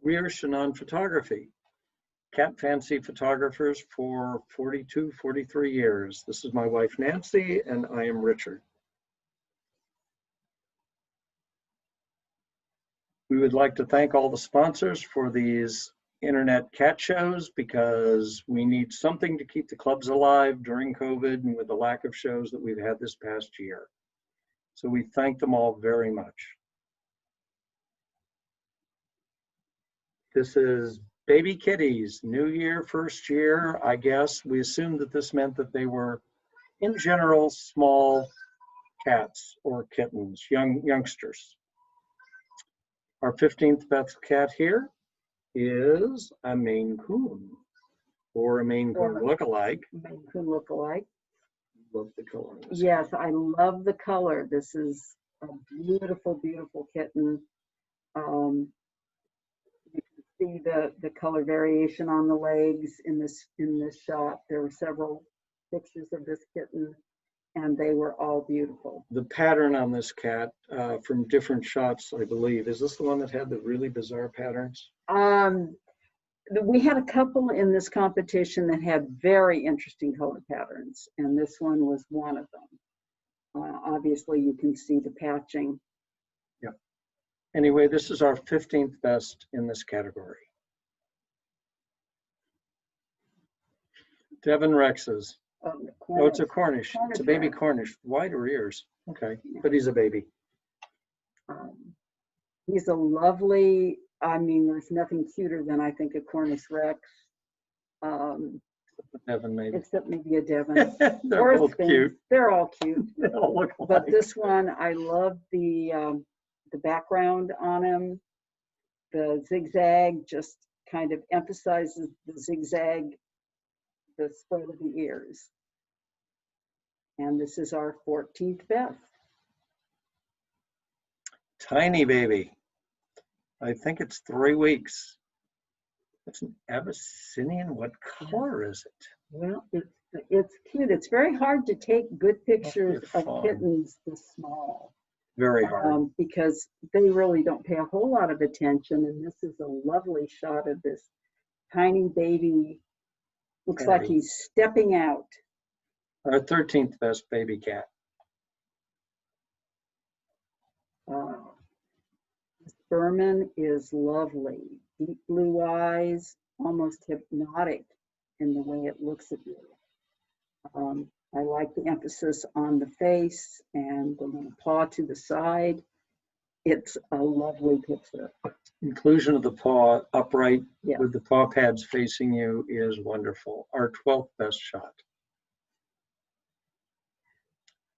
We are Chanan Photography, cat fancy photographers for 42, 43 years. This is my wife, Nancy, and I am Richard. We would like to thank all the sponsors for these internet cat shows because we need something to keep the clubs alive during COVID and with the lack of shows that we've had this past year. So we thank them all very much. This is baby kitties, new year, first year, I guess. We assumed that this meant that they were, in general, small cats or kittens, youngsters. Our 15th best cat here is a Maine Coon, or a Maine Coon lookalike. Maine Coon lookalike. Love the color. Yes, I love the color. This is a beautiful, beautiful kitten. You can see the color variation on the legs in this shot. There were several pictures of this kitten, and they were all beautiful. The pattern on this cat from different shots, I believe, is this the one that had the really bizarre patterns? We had a couple in this competition that had very interesting color patterns, and this one was one of them. Obviously, you can see the patching. Yeah. Anyway, this is our 15th best in this category. Devon Rexes. Oh, it's a Cornish. It's a baby Cornish. Wider ears. Okay, but he's a baby. He's a lovely, I mean, there's nothing cuter than I think a Cornish Rex. Devon, maybe. Except maybe a Devon. They're both cute. They're all cute. They all look alike. But this one, I love the background on him. The zigzag just kind of emphasizes the zigzag, the spread of the ears. And this is our 14th best. Tiny baby. I think it's 3 weeks. It's an Abyssinian. What color is it? Well, it's cute. It's very hard to take good pictures of kittens this small. Very hard. Because they really don't pay a whole lot of attention. And this is a lovely shot of this tiny baby. Looks like he's stepping out. Our 13th best baby cat. This Berman is lovely. Deep blue eyes, almost hypnotic in the way it looks at you. I like the emphasis on the face and the little paw to the side. It's a lovely picture. Inclusion of the paw upright Yeah. with the paw pads facing you is wonderful. Our 12th best shot.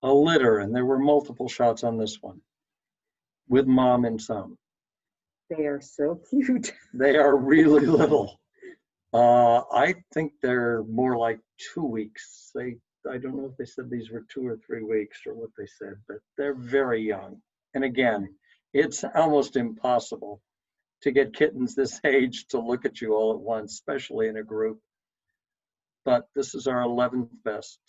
A litter, and there were multiple shots on this one, with mom and some. They are so cute. They are really little. I think they're more like 2 weeks. I don't know if they said these were 2 or 3 weeks or what they said, but they're very young. And again, it's almost impossible to get kittens this age to look at you all at once, especially in a group. But this is our 11th best.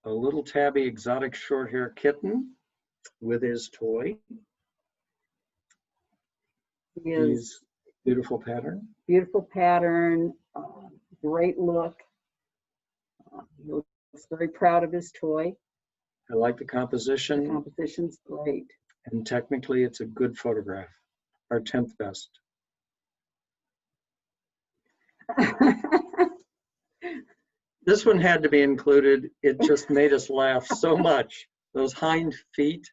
A little tabby exotic short hair kitten with his toy. He's beautiful pattern. Beautiful pattern, great look. He looks very proud of his toy. I like the composition. The composition's great. And technically it's a good photograph. Our 10th best. This one had to be included. It just made us laugh so much. Those hind feet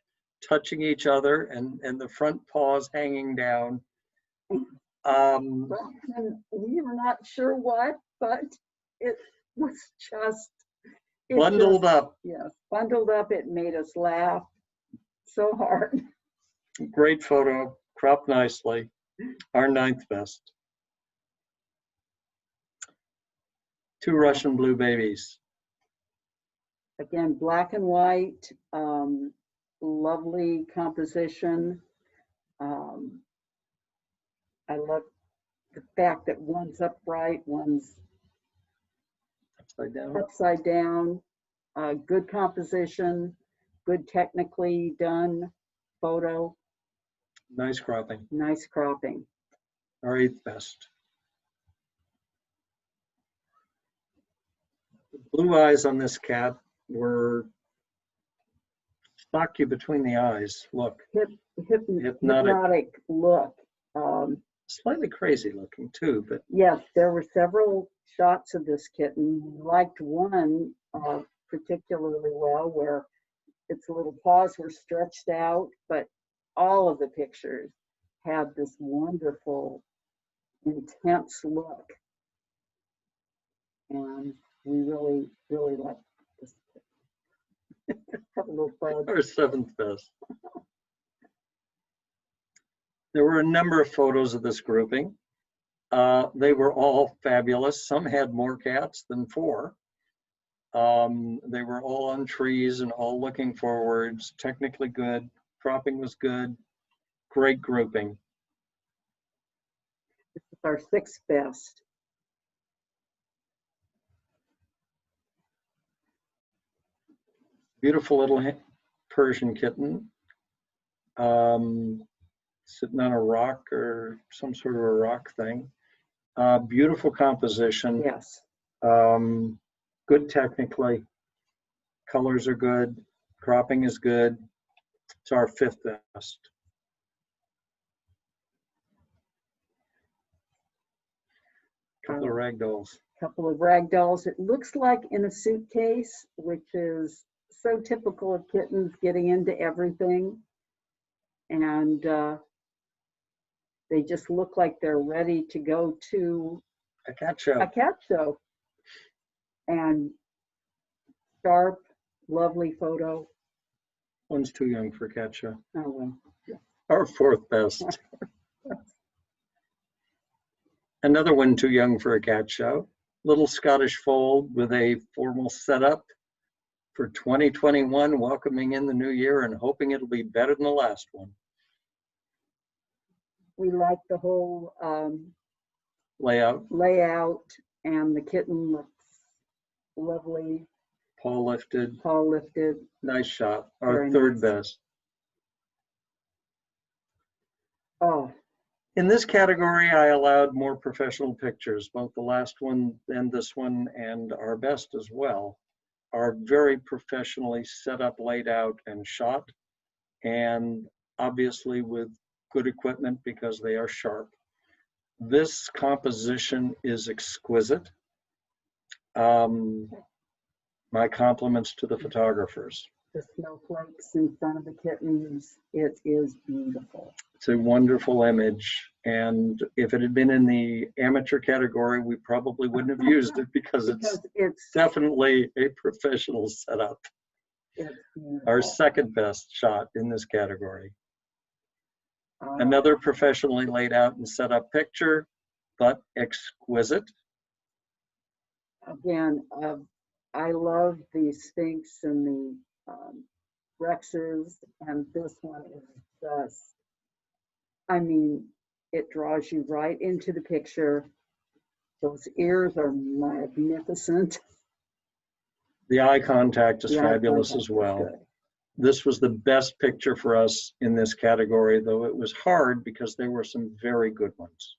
touching each other and the front paws hanging down. And we were not sure what, but it was just bundled up. Yes, bundled up. It made us laugh so hard. Great photo, cropped nicely. Our 9th best. 2 Russian blue babies. Again, black and white, lovely composition. I love the fact that one's upright, one's Upside down. upside down. Good composition. good technically done photo, Nice cropping. nice cropping. Our 8th best. The blue eyes on this cat were knock you between the eyes. Look, Hypnotic look. Slightly crazy looking too, but Yes, there were several shots of this kitten. We liked one particularly well where its little paws were stretched out, but all of the pictures had this wonderful, intense look. And we really, really liked this kitten. Have a little fun. our 7th best. There were a number of photos of this grouping. They were all fabulous. Some had more cats than 4. They were all on trees and all looking forwards, technically good. Cropping was good. Great grouping. This is our 6th best. Beautiful little Persian kitten. Sitting on a rock or some sort of a rock thing. Beautiful composition. Yes. Good technically. Colors are good. Cropping is good. It's our 5th best. Couple of ragdolls. Couple of rag dolls. It looks like in a suitcase, which is so typical of kittens getting into everything. And they just look like they're ready to go to A cat show. a cat show. And sharp, lovely photo. One's too young for a cat show. Oh, well. Our 4th best. Another one too young for a cat show. Little Scottish fold with a formal setup for 2021, welcoming in the new year and hoping it'll be better than the last one. We like the whole Layout, layout, and the kitten looks lovely, paw lifted, paw lifted. nice shot. Our Very 3rd nice. best. Oh, In this category, I allowed more professional pictures. Both the last one and this one and our best as well are very professionally set up, laid out, and shot, and obviously with good equipment because they are sharp. This composition is exquisite. My compliments to the photographers. the snowflakes in front of the kittens. It is beautiful. It's a wonderful image, and if it had been in the amateur category, we probably wouldn't have used it because Because it's definitely a professional setup. beautiful. Our 2nd best shot in this category. Uh, Another professionally laid out and set up picture, but exquisite. Again, I love the Sphinx and the Rexes, and this one is just, I mean, it draws you right into the picture. Those ears are magnificent. The eye contact is The eye fabulous contact as is well. good. This was the best picture for us in this category, though it was hard because there were some very good ones.